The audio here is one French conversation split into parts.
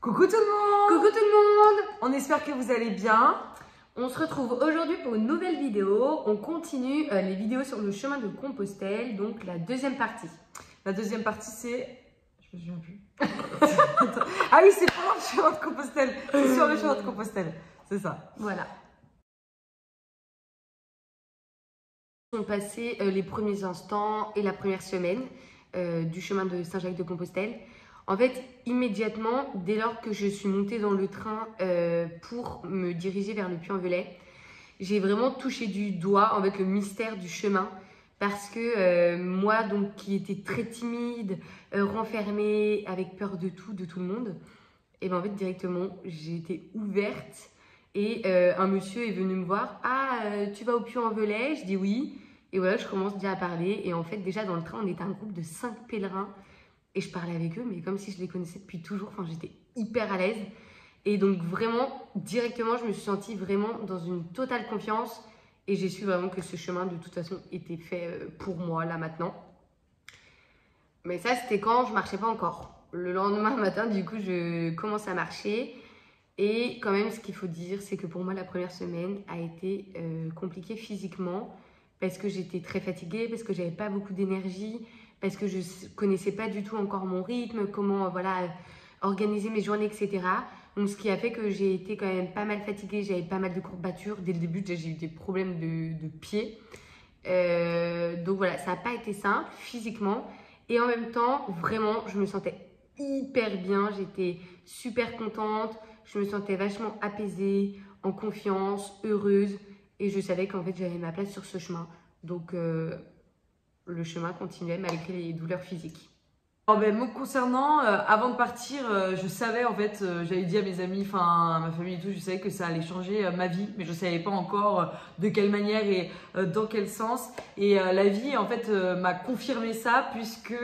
Coucou tout le monde! Coucou tout le monde! On espère que vous allez bien. On se retrouve aujourd'hui pour une nouvelle vidéo. On continue les vidéos sur le chemin de Compostelle, donc la deuxième partie. La deuxième partie c'est... Je me souviens plus. Ah oui, c'est pendant le chemin de Compostelle. C'est sur le chemin de Compostelle. C'est ça. Voilà. On a passé les premiers instants et la première semaine du chemin de Saint-Jacques-de-Compostelle. En fait, immédiatement, dès lors que je suis montée dans le train pour me diriger vers le Puy-en-Velay, j'ai vraiment touché du doigt en fait, le mystère du chemin. Parce que moi, donc, qui étais très timide, renfermée, avec peur de tout le monde, et bien en fait, directement, j'ai été ouverte. Et un monsieur est venu me voir. « Ah, tu vas au Puy-en-Velay ?» Je dis oui. Et voilà, je commence déjà à parler. Et en fait, déjà dans le train, on était un groupe de 5 pèlerins. Et je parlais avec eux, mais comme si je les connaissais depuis toujours. Enfin, j'étais hyper à l'aise. Et donc vraiment, directement, je me suis sentie vraiment dans une totale confiance. Et j'ai su vraiment que ce chemin, de toute façon, était fait pour moi, là, maintenant. Mais ça, c'était quand je marchais pas encore. Le lendemain matin, du coup, je commence à marcher. Et quand même, ce qu'il faut dire, c'est que pour moi, la première semaine a été compliquée physiquement. Parce que j'étais très fatiguée, parce que j'avais pas beaucoup d'énergie, parce que je connaissais pas du tout encore mon rythme, comment voilà, organiser mes journées, etc. Donc, ce qui a fait que j'ai été quand même pas mal fatiguée, j'avais pas mal de courbatures. Dès le début, j'ai eu des problèmes de pieds. Donc voilà, ça n'a pas été simple physiquement. Et en même temps, vraiment, je me sentais hyper bien. J'étais super contente. Je me sentais vachement apaisée, en confiance, heureuse. Et je savais qu'en fait, j'avais ma place sur ce chemin. Donc, le chemin continuait malgré les douleurs physiques. Alors, me concernant, avant de partir, je savais en fait, j'avais dit à mes amis, enfin à ma famille et tout, je savais que ça allait changer ma vie, mais je savais pas encore de quelle manière et dans quel sens. Et la vie en fait m'a confirmé ça puisque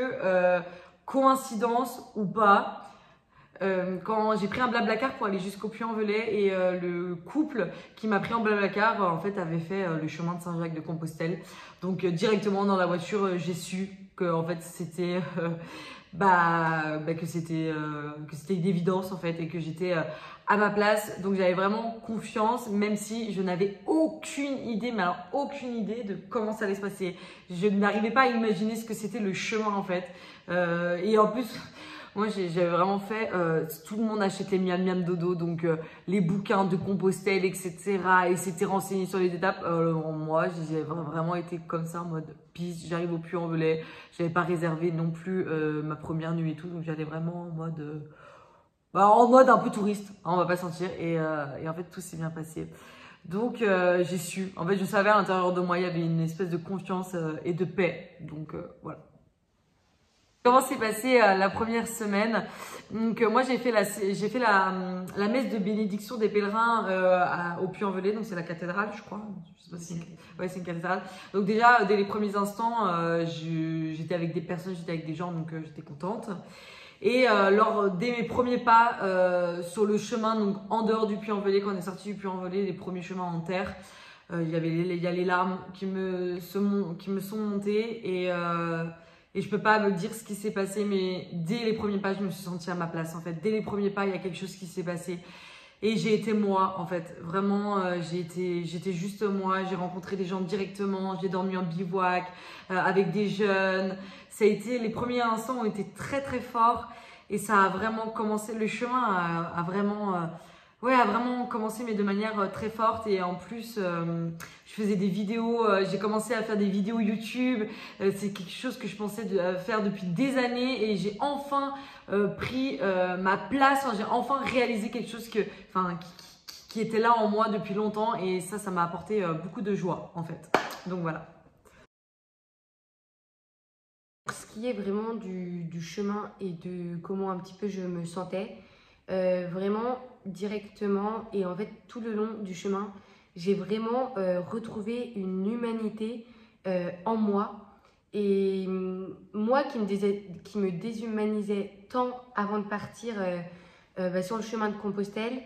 coïncidence ou pas. Quand j'ai pris un Blablacar pour aller jusqu'au Puy-en-Velay et le couple qui m'a pris en Blablacar en fait avait fait le chemin de Saint-Jacques-de-Compostelle. Donc directement dans la voiture, j'ai su que en fait c'était que c'était une évidence en fait et que j'étais à ma place. Donc j'avais vraiment confiance, même si je n'avais aucune idée, mais alors aucune idée de comment ça allait se passer. Je n'arrivais pas à imaginer ce que c'était le chemin en fait. Et en plus, moi, j'avais vraiment fait, tout le monde achète les miam miam dodo, donc les bouquins de Compostelle, etc. Et s'était renseigné sur les étapes. Moi, j'ai vraiment été comme ça en mode piste. J'arrive au Puy-en-Velay, j'avais pas réservé non plus ma première nuit et tout, donc j'allais vraiment en mode un peu touriste, hein, on va pas se mentir. Et en fait, tout s'est bien passé. Donc j'ai su. En fait, je savais à l'intérieur de moi, il y avait une espèce de confiance et de paix. Donc voilà. Comment s'est passée la première semaine? Donc moi j'ai fait la messe de bénédiction des pèlerins au Puy-en-Velay, donc c'est la cathédrale je crois. Je sais pas si ouais, c'est une cathédrale. Donc déjà dès les premiers instants j'étais avec des personnes, j'étais avec des gens, donc j'étais contente. Et dès mes premiers pas sur le chemin, donc en dehors du Puy-en-Velay, quand on est sorti du Puy-en-Velay, les premiers chemins en terre, il y a les larmes qui me sont montées et je peux pas me dire ce qui s'est passé, mais dès les premiers pas, je me suis sentie à ma place, en fait. Dès les premiers pas, il y a quelque chose qui s'est passé. Et j'ai été moi, en fait. Vraiment, j'étais juste moi. J'ai rencontré des gens directement. J'ai dormi en bivouac avec des jeunes. Les premiers instants ont été très, très forts. Et ça a vraiment commencé, le chemin a vraiment commencé, mais de manière très forte. Et en plus, je faisais des vidéos, j'ai commencé à faire des vidéos YouTube. C'est quelque chose que je pensais faire depuis des années. Et j'ai enfin pris ma place. J'ai enfin réalisé quelque chose qui était là en moi depuis longtemps. Et ça m'a apporté beaucoup de joie, en fait. Donc voilà. Ce qui est vraiment du chemin et de comment un petit peu je me sentais, vraiment directement et en fait tout le long du chemin, j'ai vraiment retrouvé une humanité en moi. Et moi qui me déshumanisais tant avant de partir sur le chemin de Compostelle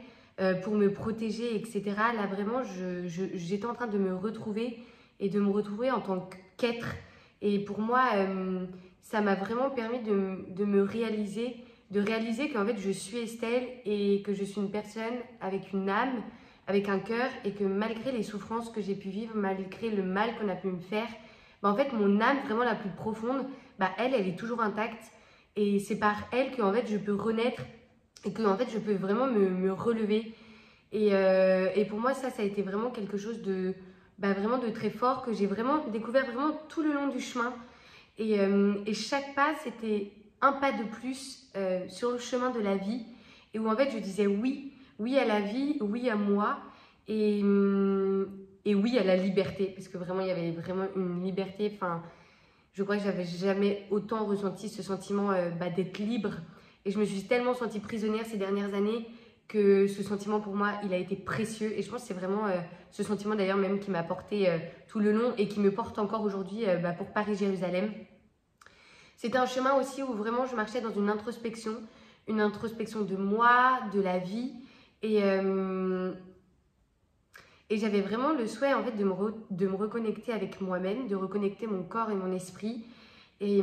pour me protéger, etc. Là vraiment, j'étais en train de me retrouver et de me retrouver en tant qu'être. Et pour moi, ça m'a vraiment permis de me réaliser de réaliser qu'en fait je suis Estelle et que je suis une personne avec une âme, avec un cœur, et que malgré les souffrances que j'ai pu vivre, malgré le mal qu'on a pu me faire, en fait mon âme vraiment la plus profonde, elle est toujours intacte, et c'est par elle que en fait je peux renaître et que en fait je peux vraiment me relever. Et pour moi ça a été vraiment quelque chose de vraiment de très fort, que j'ai vraiment découvert vraiment tout le long du chemin. Et chaque pas, c'était un pas de plus sur le chemin de la vie, et où en fait je disais oui, oui à la vie, oui à moi, et, et oui à la liberté, parce que vraiment il y avait vraiment une liberté. Enfin, je crois que j'avais jamais autant ressenti ce sentiment d'être libre, et je me suis tellement sentie prisonnière ces dernières années que ce sentiment pour moi il a été précieux, et je pense que c'est vraiment ce sentiment d'ailleurs même qui m'a porté tout le long et qui me porte encore aujourd'hui pour Paris-Jérusalem. C'était un chemin aussi où vraiment je marchais dans une introspection de moi, de la vie, et j'avais vraiment le souhait en fait de me reconnecter avec moi-même, de reconnecter mon corps et mon esprit, et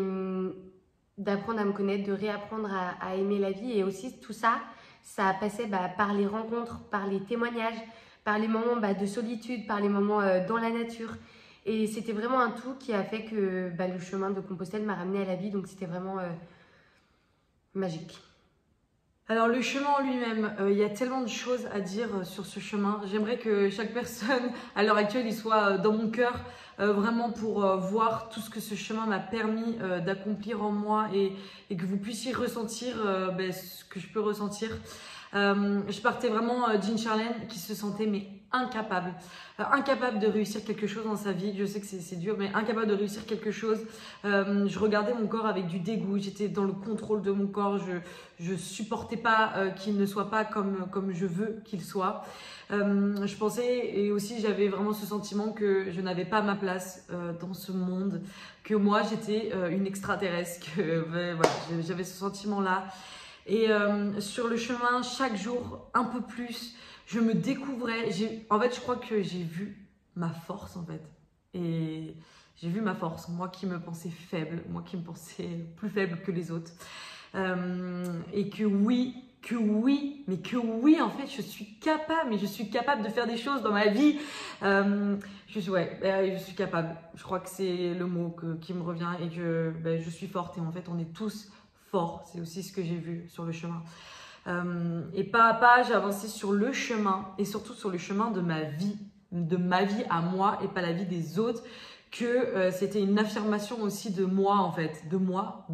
d'apprendre à me connaître, de réapprendre à aimer la vie. Et aussi tout ça, ça passait par les rencontres, par les témoignages, par les moments de solitude, par les moments dans la nature. Et c'était vraiment un tout qui a fait que le chemin de Compostelle m'a ramenée à la vie. Donc c'était vraiment magique. Alors le chemin en lui-même, il y a tellement de choses à dire sur ce chemin. J'aimerais que chaque personne à l'heure actuelle il soit dans mon cœur, vraiment pour voir tout ce que ce chemin m'a permis d'accomplir en moi, et que vous puissiez ressentir ce que je peux ressentir. Je partais vraiment d'une Charlène qui se sentait incapable de réussir quelque chose dans sa vie. Je sais que c'est dur, mais incapable de réussir quelque chose. Je regardais mon corps avec du dégoût, j'étais dans le contrôle de mon corps, je supportais pas qu'il ne soit pas comme je veux qu'il soit. Je pensais, et aussi j'avais vraiment ce sentiment que je n'avais pas ma place dans ce monde, que moi j'étais une extraterrestre, que voilà, j'avais ce sentiment-là. Et sur le chemin, chaque jour, un peu plus, je me découvrais. En fait, je crois que j'ai vu ma force, en fait. Et j'ai vu ma force, moi qui me pensais faible, moi qui me pensais plus faible que les autres. Et que oui, en fait, je suis capable de faire des choses dans ma vie. Je suis capable. Je crois que c'est le mot qui me revient, et que je suis forte. Et en fait, on est tous fort, c'est aussi ce que j'ai vu sur le chemin. Et pas à pas, j'ai avancé sur le chemin, et surtout sur le chemin de ma vie à moi, et pas la vie des autres, que c'était une affirmation aussi de moi, en fait, de moi.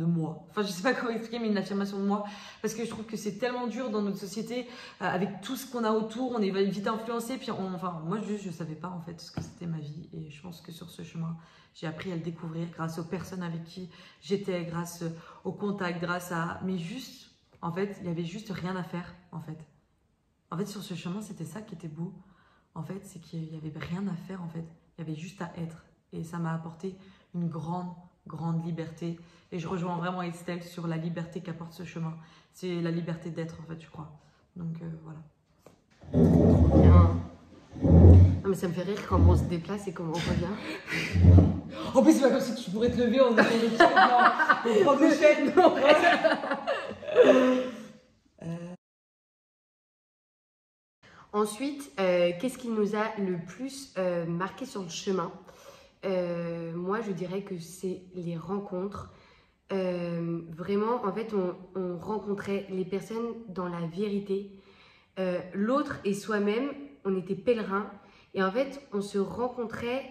Enfin, je sais pas comment expliquer, mais une affirmation de moi, parce que je trouve que c'est tellement dur dans notre société, avec tout ce qu'on a autour, on est vite influencé, puis moi je savais pas en fait ce que c'était ma vie, et je pense que sur ce chemin, j'ai appris à le découvrir grâce aux personnes avec qui j'étais, grâce au contact, mais juste, en fait, il y avait juste rien à faire, en fait. En fait, sur ce chemin, c'était ça qui était beau, en fait, c'est qu'il y avait rien à faire, en fait. Il y avait juste à être. Et ça m'a apporté une grande, grande liberté. Et je rejoins vraiment Estelle sur la liberté qu'apporte ce chemin. C'est la liberté d'être, en fait, je crois. Donc, voilà. Bien. Non, mais ça me fait rire quand on se déplace et comment on revient. En plus, c'est pas comme si tu pourrais te lever en étant le pied, non, on prend le chaîne, non. Ensuite, qu'est-ce qui nous a le plus marqué sur le chemin? Moi, je dirais que c'est les rencontres. Vraiment, en fait, on rencontrait les personnes dans la vérité. L'autre et soi-même, on était pèlerins. Et en fait, on se rencontrait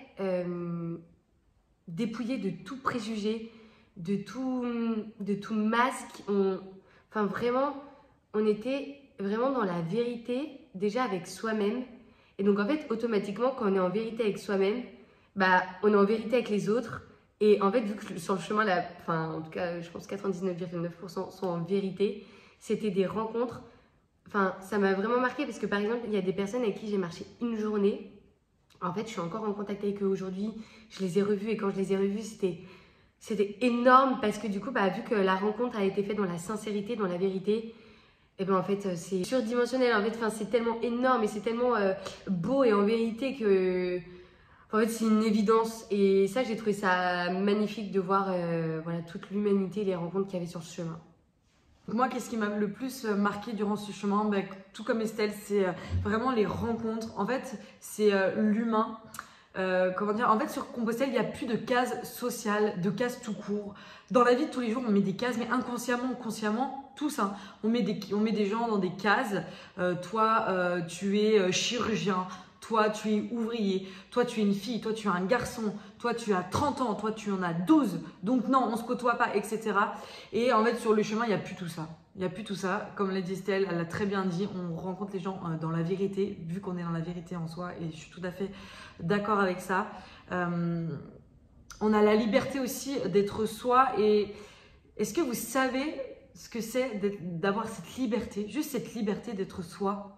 dépouillés de tout préjugé, de tout masque. Enfin, vraiment, on était vraiment dans la vérité, déjà avec soi-même. Et donc, en fait, automatiquement, quand on est en vérité avec soi-même, on est en vérité avec les autres. Et en fait, vu que sur le chemin, en tout cas, je pense 99,9% sont en vérité, c'était des rencontres. Enfin, ça m'a vraiment marqué parce que, par exemple, il y a des personnes avec qui j'ai marché une journée. En fait, je suis encore en contact avec eux aujourd'hui. Je les ai revus, et quand je les ai revus, c'était énorme parce que du coup, vu que la rencontre a été faite dans la sincérité, dans la vérité, et en fait, c'est surdimensionnel. En fait, c'est tellement énorme et c'est tellement beau et en vérité que... En fait, c'est une évidence. Et ça, j'ai trouvé ça magnifique de voir toute l'humanité et les rencontres qu'il y avait sur ce chemin. Moi, qu'est-ce qui m'a le plus marqué durant ce chemin? Ben, tout comme Estelle, c'est vraiment les rencontres. En fait, c'est l'humain. Comment dire? En fait, sur Compostelle, il n'y a plus de cases sociales, de cases tout court. Dans la vie de tous les jours, on met des cases, mais inconsciemment ou consciemment, tous, hein, on met des gens dans des cases. Toi, tu es chirurgien. Toi, tu es ouvrier. Toi, tu es une fille. Toi, tu es un garçon. Toi, tu as 30 ans. Toi, tu en as 12. Donc non, on ne se côtoie pas, etc. Et en fait, sur le chemin, il n'y a plus tout ça. Il n'y a plus tout ça. Comme l'a dit Estelle, elle l'a très bien dit, on rencontre les gens dans la vérité, vu qu'on est dans la vérité en soi. Et je suis tout à fait d'accord avec ça. On a la liberté aussi d'être soi. Et est-ce que vous savez ce que c'est d'avoir cette liberté, juste cette liberté d'être soi,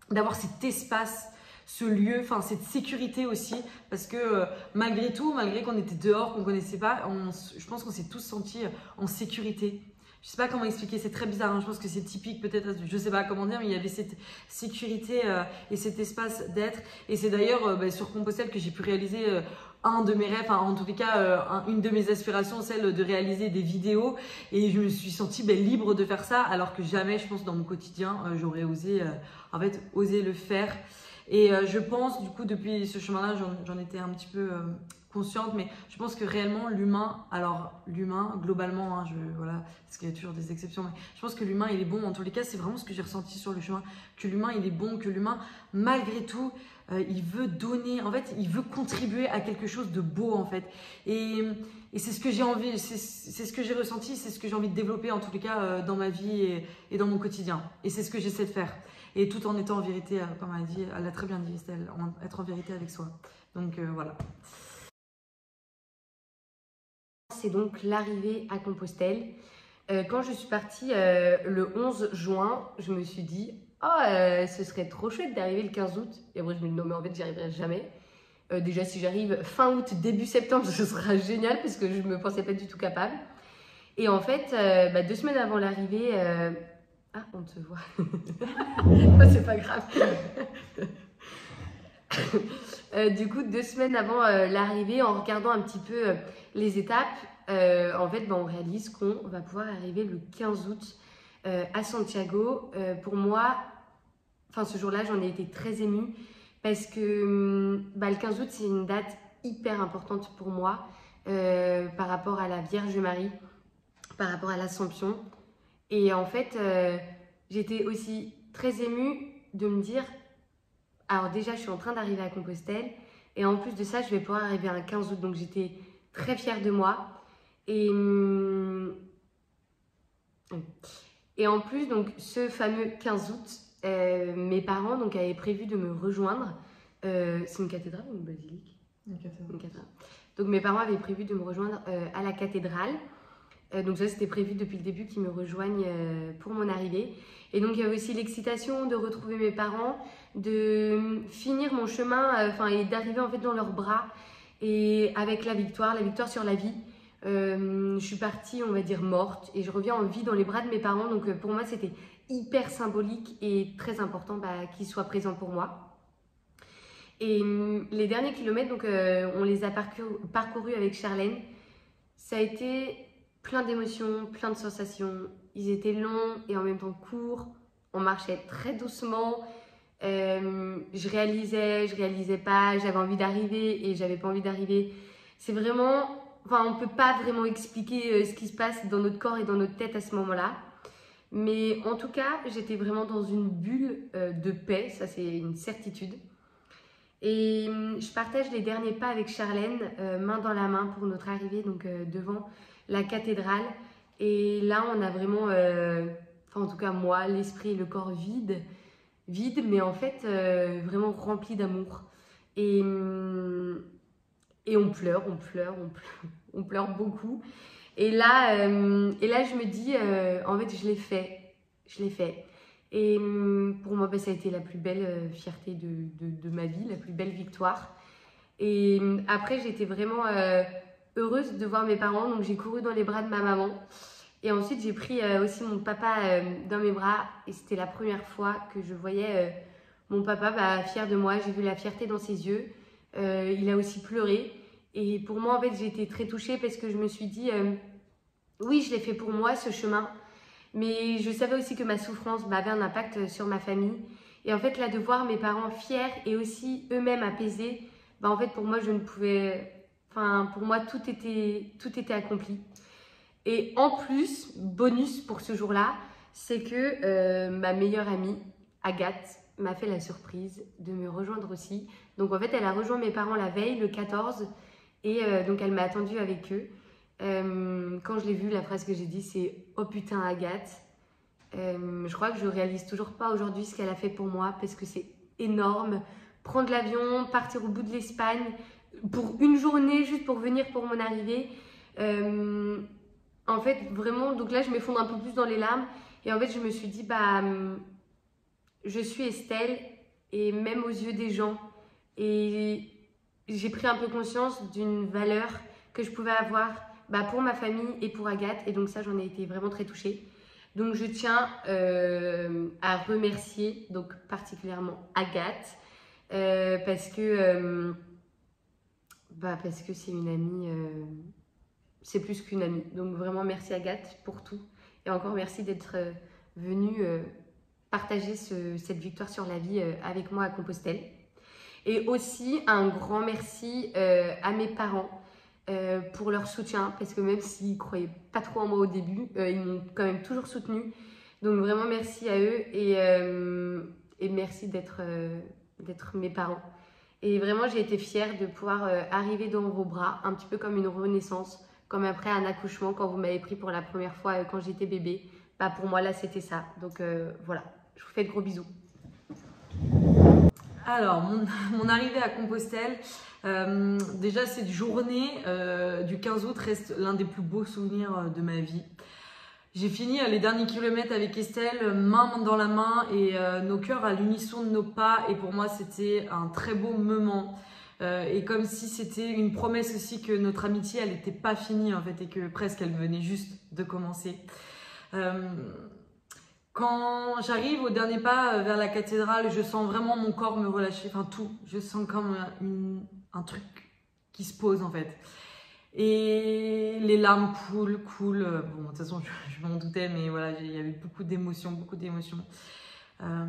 d'avoir cet espace, ce lieu, enfin cette sécurité aussi, parce que malgré tout, malgré qu'on était dehors, qu'on ne connaissait pas, je pense qu'on s'est tous sentis en sécurité. Je sais pas comment expliquer, c'est très bizarre, hein. Je pense que c'est typique peut-être, je sais pas comment dire, mais il y avait cette sécurité et cet espace d'être. Et c'est d'ailleurs sur Compostelle que j'ai pu réaliser un de mes rêves, enfin, en tous les cas une de mes aspirations, celle de réaliser des vidéos. Et je me suis sentie libre de faire ça, alors que jamais, je pense, dans mon quotidien, j'aurais osé, en fait, oser le faire. Et je pense, du coup, depuis ce chemin-là, j'en étais un petit peu consciente, mais je pense que réellement, l'humain, alors l'humain, globalement, hein, voilà, parce qu'il y a toujours des exceptions, mais je pense que l'humain, il est bon. En tous les cas, c'est vraiment ce que j'ai ressenti sur le chemin, que l'humain, il est bon, que l'humain, malgré tout, il veut donner, en fait, il veut contribuer à quelque chose de beau, en fait. Et c'est ce que j'ai envie, c'est ce que j'ai ressenti, c'est ce que j'ai envie de développer, en tous les cas, dans ma vie et dans mon quotidien. Et c'est ce que j'essaie de faire. Et tout en étant en vérité, comme elle a dit, elle l'a très bien dit Estelle, être en vérité avec soi. Donc voilà. C'est donc l'arrivée à Compostelle. Quand je suis partie le 11 juin, je me suis dit « Oh, ce serait trop chouette d'arriver le 15 août ». Et après, je me dis « Non, mais en fait, j'y arriverai jamais ». Déjà, si j'arrive fin août, début septembre, ce sera génial parce que je ne me pensais pas du tout capable. Et en fait, 2 semaines avant l'arrivée... Ah, on te voit. C'est pas grave. Du coup, 2 semaines avant l'arrivée, en regardant un petit peu les étapes, en fait, on réalise qu'on va pouvoir arriver le 15 août à Santiago. Pour moi, ce jour-là, j'en ai été très émue parce que le 15 août, c'est une date hyper importante pour moi par rapport à la Vierge Marie, par rapport à l'Assomption. Et en fait, j'étais aussi très émue de me dire, alors déjà, je suis en train d'arriver à Compostelle et en plus de ça, je vais pouvoir arriver un 15 août. Donc, j'étais très fière de moi. Et en plus, donc, ce fameux 15 août, mes parents donc, avaient prévu de me rejoindre. C'est une cathédrale ou une basilique? Une cathédrale. Une cathédrale. Donc, mes parents avaient prévu de me rejoindre à la cathédrale. Donc ça, c'était prévu depuis le début qu'ils me rejoignent pour mon arrivée. Et donc, il y avait aussi l'excitation de retrouver mes parents, de finir mon chemin et d'arriver en fait dans leurs bras et avec la victoire sur la vie. Je suis partie, on va dire, morte et je reviens en vie dans les bras de mes parents. Donc, pour moi, c'était hyper symbolique et très important qu'ils soient présents pour moi. Et les derniers kilomètres, donc, on les a parcourus avec Charlène. Ça a été plein d'émotions, plein de sensations. Ils étaient longs et en même temps courts. On marchait très doucement. Je réalisais pas. J'avais envie d'arriver et j'avais pas envie d'arriver. C'est vraiment... on ne peut pas vraiment expliquer ce qui se passe dans notre corps et dans notre tête à ce moment-là. Mais en tout cas, j'étais vraiment dans une bulle de paix. Ça, c'est une certitude. Et je partage les derniers pas avec Charlène, main dans la main pour notre arrivée, donc devant la cathédrale. Et là, on a vraiment, en tout cas moi, l'esprit et le corps vide, mais en fait vraiment rempli d'amour. Et on pleure beaucoup. Et là, je me dis, en fait, je l'ai fait. Et pour moi, ça a été la plus belle fierté de ma vie, la plus belle victoire. Et après, j'étais vraiment heureuse de voir mes parents. Donc, j'ai couru dans les bras de ma maman. Et ensuite, j'ai pris aussi mon papa dans mes bras. Et c'était la première fois que je voyais mon papa fier de moi. J'ai vu la fierté dans ses yeux. Il a aussi pleuré. Et pour moi, en fait, j'ai été très touchée parce que je me suis dit, oui, je l'ai fait pour moi, ce chemin. Mais je savais aussi que ma souffrance avait un impact sur ma famille. Et en fait, là, de voir mes parents fiers et aussi eux-mêmes apaisés, en fait, pour moi, je ne pouvais... Enfin, pour moi, tout était accompli. Et en plus, bonus pour ce jour-là, c'est que ma meilleure amie, Agathe, m'a fait la surprise de me rejoindre aussi. Donc en fait, elle a rejoint mes parents la veille, le 14, et donc elle m'a attendue avec eux. Quand je l'ai vue, la phrase que j'ai dit, c'est « Oh putain, Agathe ». Je crois que je réalise toujours pas aujourd'hui ce qu'elle a fait pour moi parce que c'est énorme. Prendre l'avion, partir au bout de l'Espagne pour une journée juste pour venir pour mon arrivée. En fait, vraiment, donc là, je m'effondre un peu plus dans les larmes. Et en fait, je me suis dit, je suis Estelle et même aux yeux des gens. Et j'ai pris un peu conscience d'une valeur que je pouvais avoir pour ma famille et pour Agathe. Et donc ça, j'en ai été vraiment très touchée. Donc je tiens à remercier donc particulièrement Agathe parce que c'est une amie, c'est plus qu'une amie. Donc vraiment merci Agathe pour tout et encore merci d'être venue partager cette victoire sur la vie avec moi à Compostelle. Et aussi un grand merci à mes parents pour leur soutien parce que même s'ils ne croyaient pas trop en moi au début, ils m'ont quand même toujours soutenue. Donc vraiment merci à eux et merci d'être mes parents. Et vraiment j'ai été fière de pouvoir arriver dans vos bras, un petit peu comme une renaissance, comme après un accouchement quand vous m'avez pris pour la première fois quand j'étais bébé. Pour moi là c'était ça. Donc voilà, je vous fais de gros bisous. Alors, mon arrivée à Compostelle, déjà cette journée du 15 août reste l'un des plus beaux souvenirs de ma vie. J'ai fini les derniers kilomètres avec Estelle, main dans la main et nos cœurs à l'unisson de nos pas. Et pour moi, c'était un très beau moment. Et comme si c'était une promesse aussi que notre amitié, elle n'était pas finie en fait et que presque elle venait juste de commencer. Quand j'arrive au dernier pas vers la cathédrale, je sens vraiment mon corps me relâcher, enfin tout. Je sens comme un truc qui se pose en fait. Et les larmes coulent. Bon, de toute façon, je m'en doutais, mais voilà, il y avait beaucoup d'émotions, à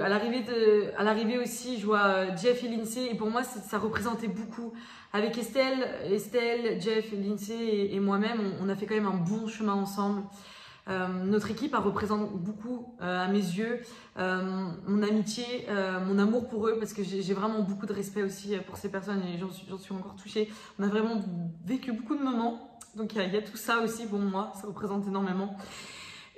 l'arrivée aussi, je vois Jeff et Lindsay, et pour moi, ça représentait beaucoup. Avec Estelle, Jeff, Lindsay et moi-même, on a fait quand même un bon chemin ensemble. Notre équipe représente beaucoup à mes yeux, mon amitié, mon amour pour eux, parce que j'ai vraiment beaucoup de respect aussi pour ces personnes et j'en suis encore touchée. On a vraiment vécu beaucoup de moments, donc il y a tout ça aussi pour moi, ça représente énormément.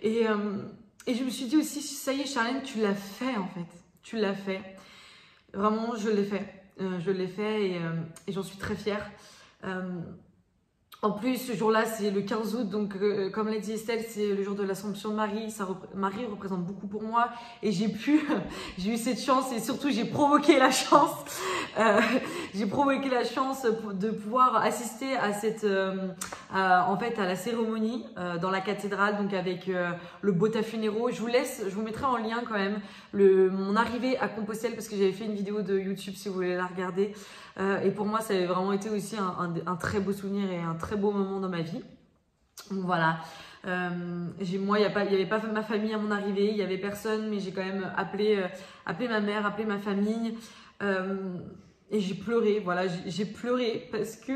Et je me suis dit aussi, ça y est Charlène, tu l'as fait en fait, tu l'as fait. Vraiment, je l'ai fait et j'en suis très fière. En plus, ce jour-là, c'est le 15 août, donc comme l'a dit Estelle, c'est le jour de l'Assomption de Marie. Marie représente beaucoup pour moi et j'ai eu cette chance et surtout j'ai provoqué la chance. J'ai provoqué la chance de pouvoir assister à à la cérémonie dans la cathédrale, donc avec le Bota Funero. Je vous mettrai en lien quand même mon arrivée à Compostelle parce que j'avais fait une vidéo de YouTube si vous voulez la regarder. Et pour moi, ça avait vraiment été aussi un très beau souvenir et un très beau moment dans ma vie. Donc voilà. Moi, il n'y avait pas ma famille à mon arrivée, il n'y avait personne, mais j'ai quand même appelé ma mère, appelé ma famille. Et j'ai pleuré, voilà, j'ai pleuré parce que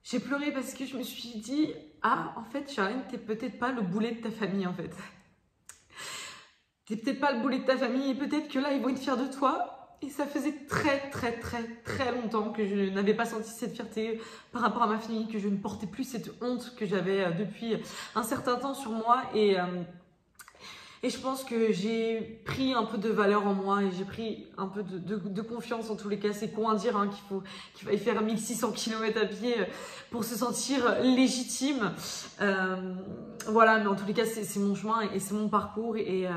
je me suis dit, ah, en fait, Charlène, t'es peut-être pas le boulet de ta famille, en fait. T'es peut-être pas le boulet de ta famille et peut-être que là, ils vont être fiers de toi. Et ça faisait très longtemps que je n'avais pas senti cette fierté par rapport à ma famille, que je ne portais plus cette honte que j'avais depuis un certain temps sur moi. Et je pense que j'ai pris un peu de valeur en moi et j'ai pris un peu de confiance en tous les cas. C'est con à dire hein, qu'il faille faire 1600 km à pied pour se sentir légitime. Voilà, mais en tous les cas, c'est mon chemin et c'est mon parcours. Et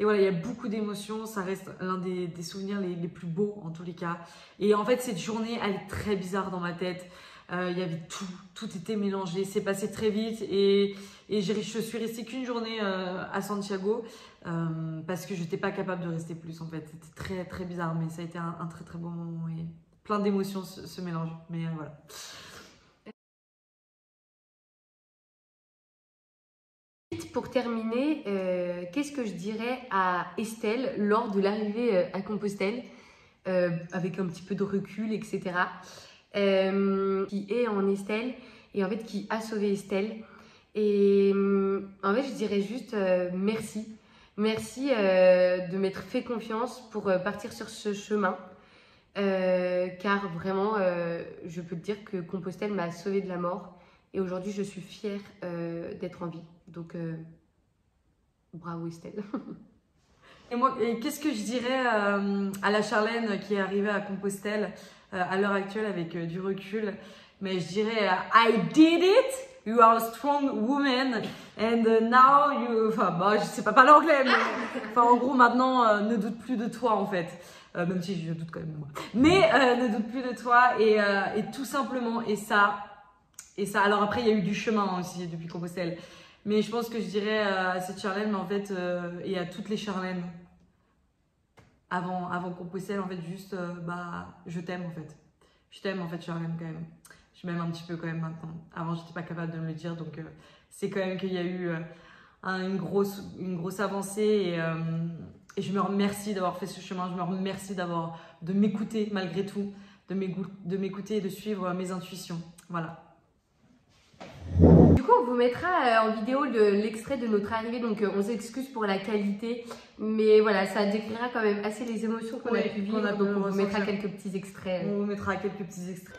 voilà, il y a beaucoup d'émotions. Ça reste l'un des souvenirs les plus beaux en tous les cas. Et en fait, cette journée, elle est très bizarre dans ma tête. Il y avait tout était mélangé, c'est passé très vite et je suis restée qu'une journée à Santiago parce que je n'étais pas capable de rester plus en fait. C'était très bizarre, mais ça a été un très beau moment et plein d'émotions se mélangent. Mais voilà. pour terminer, qu'est-ce que je dirais à Estelle lors de l'arrivée à Compostelle, avec un petit peu de recul, etc. Qui est en Estelle et en fait qui a sauvé Estelle. Et en fait, je dirais juste merci. Merci de m'être fait confiance pour partir sur ce chemin. Car vraiment, je peux te dire que Compostelle m'a sauvée de la mort. Et aujourd'hui, je suis fière d'être en vie. Donc, bravo Estelle. Et qu'est-ce que je dirais à la Charlène qui est arrivée à Compostelle à l'heure actuelle avec du recul? Mais je dirais I did it! You are a strong woman and now you... Enfin, bah, je sais pas parler anglais, mais... Enfin, en gros, maintenant, ne doute plus de toi, en fait. Même si je doute quand même de moi. Mais ne doute plus de toi et tout simplement, et ça... Alors après, il y a eu du chemin aussi depuis Compostelle. Mais je pense que je dirais à cette Charlène, mais en fait, et à toutes les Charlènes, avant Compostelle, en fait, juste, bah, je t'aime, en fait. Je t'aime, en fait, Charlène, quand même. Je m'aime un petit peu, quand même, maintenant. Avant, j'étais pas capable de me le dire, donc c'est quand même qu'il y a eu une grosse avancée et je me remercie d'avoir fait ce chemin. Je me remercie de m'écouter, malgré tout, de m'écouter et de suivre mes intuitions. Voilà. Du coup, on vous mettra en vidéo l'extrait de notre arrivée, donc on s'excuse pour la qualité, mais voilà, ça décrira quand même assez les émotions qu'on a pu vivre, donc on vous mettra quelques petits extraits. On vous mettra quelques petits extraits.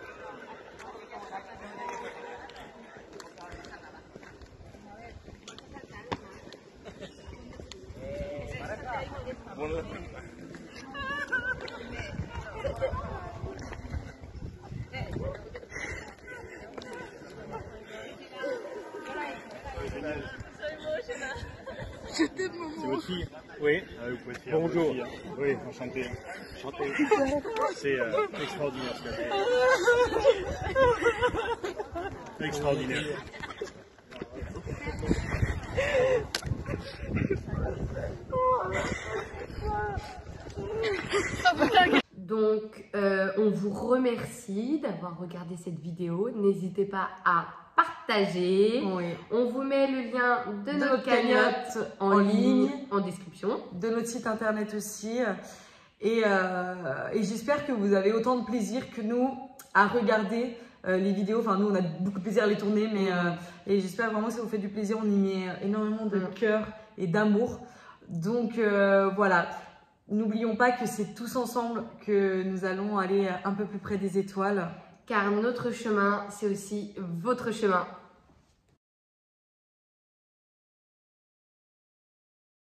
C'est votre fille? Oui, vous pouvez faire. Bonjour. Oui, enchanté. Enchanté. C'est extraordinaire ce qu'elle fait. Extraordinaire. Donc, on vous remercie d'avoir regardé cette vidéo. N'hésitez pas à partager. Oui. On vous met le lien de notre cagnotte en ligne en description. De notre site internet aussi. Et j'espère que vous avez autant de plaisir que nous à regarder les vidéos. Enfin, nous, on a beaucoup de plaisir à les tourner. Mais, et j'espère vraiment que ça vous fait du plaisir. On y met énormément de cœur et d'amour. Donc, voilà. N'oublions pas que c'est tous ensemble que nous allons aller un peu plus près des étoiles. Car notre chemin, c'est aussi votre chemin.